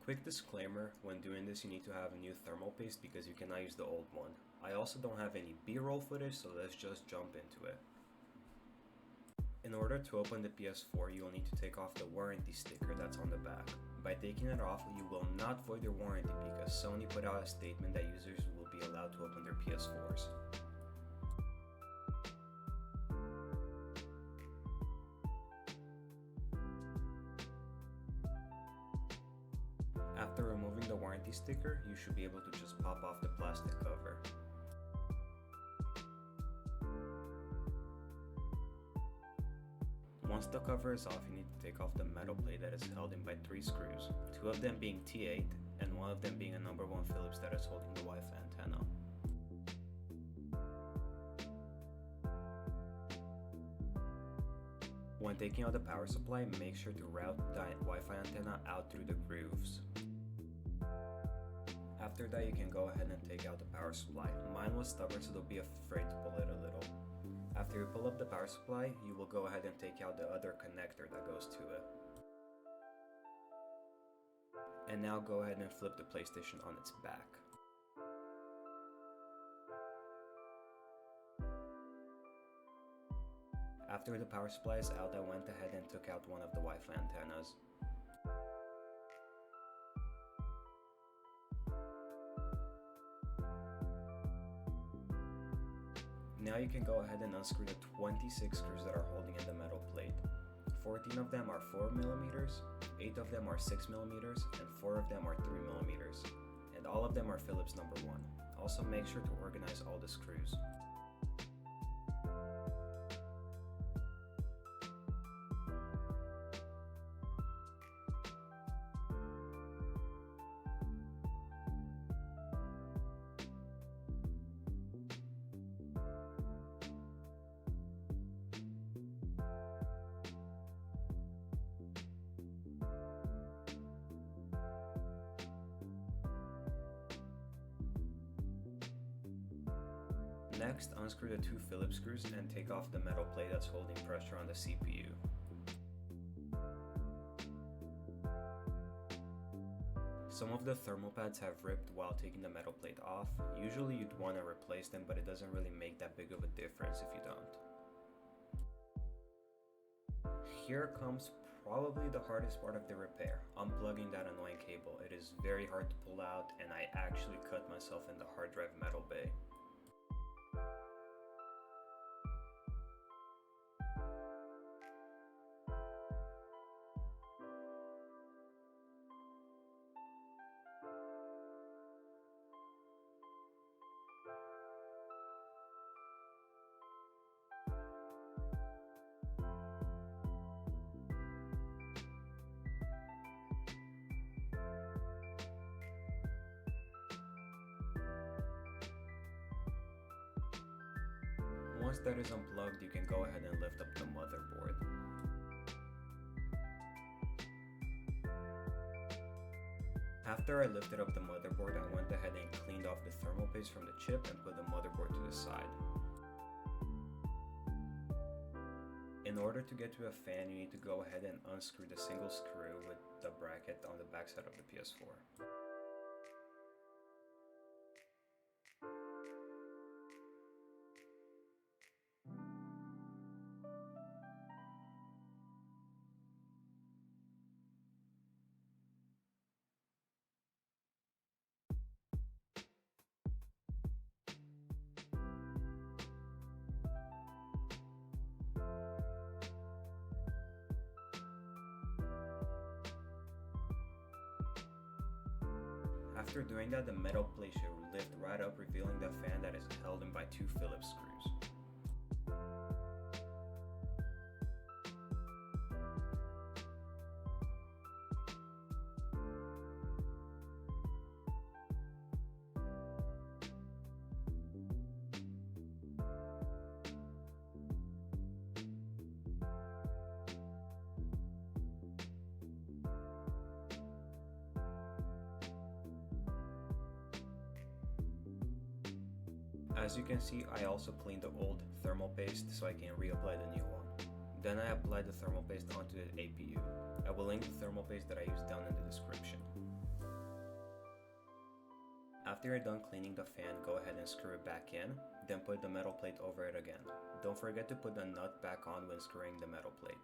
Quick disclaimer, when doing this you need to have a new thermal paste because you cannot use the old one. I also don't have any B-roll footage, so let's just jump into it. In order to open the PS4, you will need to take off the warranty sticker that's on the back. By taking it off, you will not void your warranty because Sony put out a statement that users will be allowed to open their PS4s. After removing the warranty sticker, you should be able to just pop off the plastic cover. Once the cover is off, you need to take off the metal plate that is held in by 3 screws, 2 of them being T8 and 1 of them being a number 1 Phillips that is holding the Wi-Fi antenna. When taking out the power supply, make sure to route the Wi-Fi antenna out through the grooves. After that, you can go ahead and take out the power supply. Mine was stubborn, so don't be afraid to pull it a little. After you pull up the power supply, you will go ahead and take out the other connector that goes to it. And now go ahead and flip the PlayStation on its back. After the power supply is out, I went ahead and took out one of the Wi-Fi antennas. Now you can go ahead and unscrew the 26 screws that are holding in the metal plate. 14 of them are 4mm, 8 of them are 6mm, and 4 of them are 3mm. And all of them are Phillips number 1. Also make sure to organize all the screws. Next, unscrew the 2 Phillips screws and take off the metal plate that's holding pressure on the CPU. Some of the thermal pads have ripped while taking the metal plate off. Usually you'd want to replace them, but it doesn't really make that big of a difference if you don't. Here comes probably the hardest part of the repair, unplugging that annoying cable. It is very hard to pull out, and I actually cut myself in the hard drive metal bay. Once that is unplugged, you can go ahead and lift up the motherboard. After I lifted up the motherboard, I went ahead and cleaned off the thermal paste from the chip and put the motherboard to the side. In order to get to a fan, you need to go ahead and unscrew the single screw with the bracket on the backside of the PS4. After doing that, the metal plate should lift right up, revealing the fan that is held in by 2 Phillips screws. As you can see, I also cleaned the old thermal paste so I can reapply the new one. Then I applied the thermal paste onto the APU. I will link the thermal paste that I used down in the description. After you're done cleaning the fan, go ahead and screw it back in, then put the metal plate over it again. Don't forget to put the nut back on when screwing the metal plate.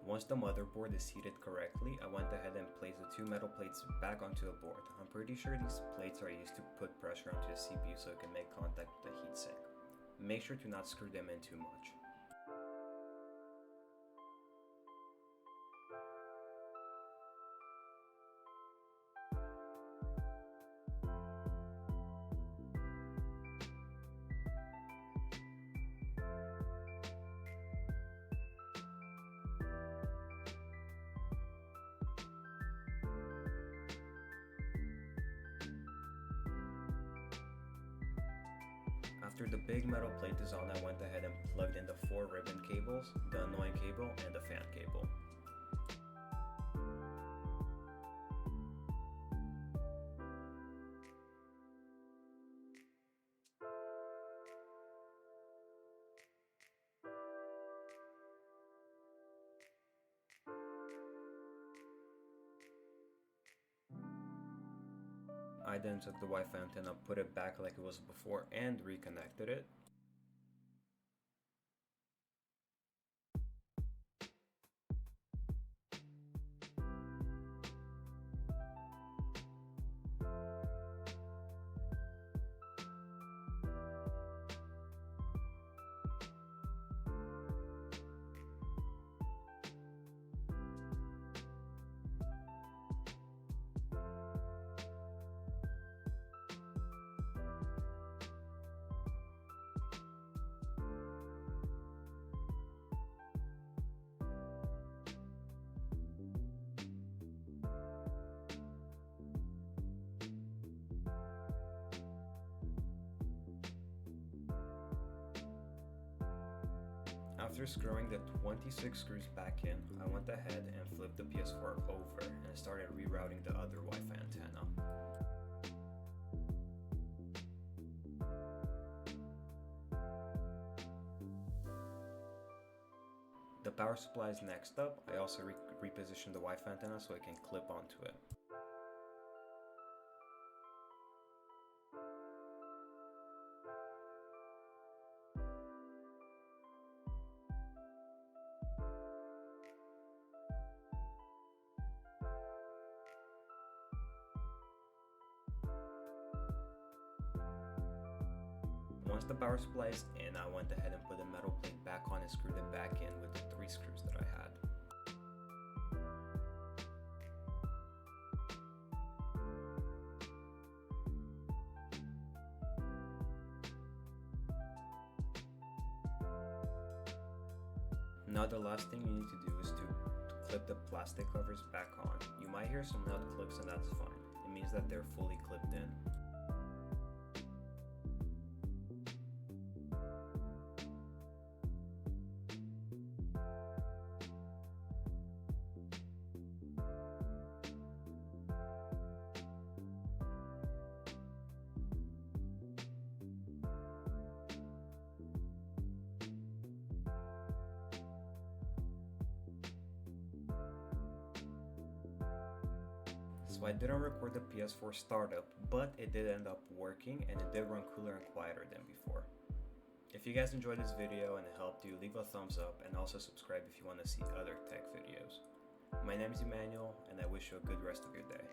Once the motherboard is seated correctly, I went ahead and placed the two metal plates back onto the board. I'm pretty sure these plates are used to put pressure onto the CPU so it can make contact with the heatsink. Make sure to not screw them in too much. After the big metal plate is on, I went ahead and plugged in the 4 ribbon cables, the annoying cable, and the fan cable. I then took the Wi-Fi antenna, put it back like it was before, and reconnected it. After screwing the 26 screws back in, I went ahead and flipped the PS4 over and started rerouting the other Wi-Fi antenna. The power supply is next up. I also repositioned the Wi-Fi antenna so it can clip onto it. Once the power supply is in, I went ahead and put the metal plate back on and screwed it back in with the 3 screws that I had. Now the last thing you need to do is to clip the plastic covers back on. You might hear some nut clicks and that's fine. It means that they're fully clipped in. So I didn't record the PS4 startup, but it did end up working and it did run cooler and quieter than before. If you guys enjoyed this video and it helped you, leave a thumbs up and also subscribe if you want to see other tech videos. My name is Emmanuel and I wish you a good rest of your day.